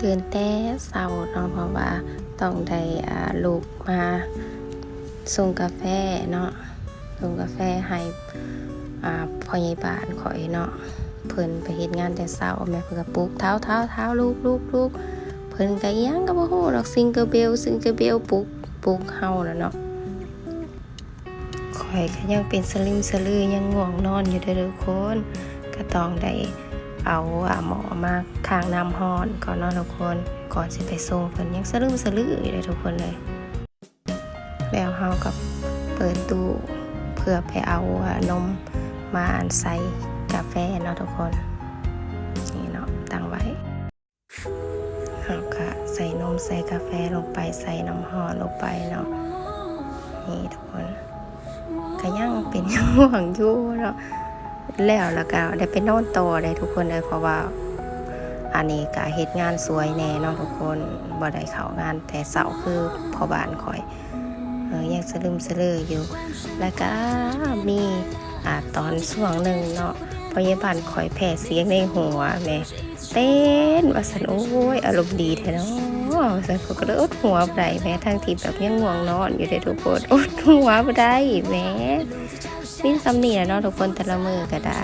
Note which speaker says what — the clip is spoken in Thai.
Speaker 1: ตื่นแต่เช้าเนาะเพราะว่าต้องได้ลูกมาส่งกาแฟเนาะส่งกาแฟให้พ่อใหญ่บ้านข่อยเนาะเพิ่นไปเฮ็ดงานแต่เช้าแม่เพิ่นก็ปลุกเท้าลูกเพิ่นก็อิหยังก็บ่ฮู้ดอกซิงเกิลเบลปลุกเฮาน่ะเนาะข่อยก็ยังเป็นสลึมสลือยังง่วงนอนอยู่เด้อทุกคนก็ต้องได้เอาหมอมาข้างน้ำร้อนก่อนเนาะทุกคนก่อนสิไปส่งเพิ่นยังสลึมสลืออยู่เลยทุกคนเลยแล้วเฮาก็เปิดตู้เพื่อไปเอานมมาใส่กาแฟเนาะทุกคนนี่เนาะตั้งไว้เฮาก็ใส่นมใส่กาแฟลงไปใส่น้ำร้อนลงไปเนาะนี่ทุกคนก็ยังเป็นยังห่วงอยู่เนาะแล้วก็ได้ไปนอนต่อได้ทุกคนเลยเพราะว่าอันนี้ก็เฮ็ดงานสวยแน่เนาะทุกคนบ่ได้เข้างานแต่เช้าคือพ่อบ้านข่อยยังสลึมสลืออยู่แล้วก็มีตอนช่วงหนึ่งเนาะพยาบาลข่อยแผ่เสียงในหัวแม่เต้นว่าซั่นโอ้ยอารมณ์ดีแท้เนาะว่าซั่นก็เลยอดหัวบ่ได้แม่ทั้งที่แบบยังง่วงนอนอยู่เด้ทุกคนอดหัวบ่ได้แม่มีซ้ำนี่แหละเนาะทุกคนแต่ละมื้อก็ได้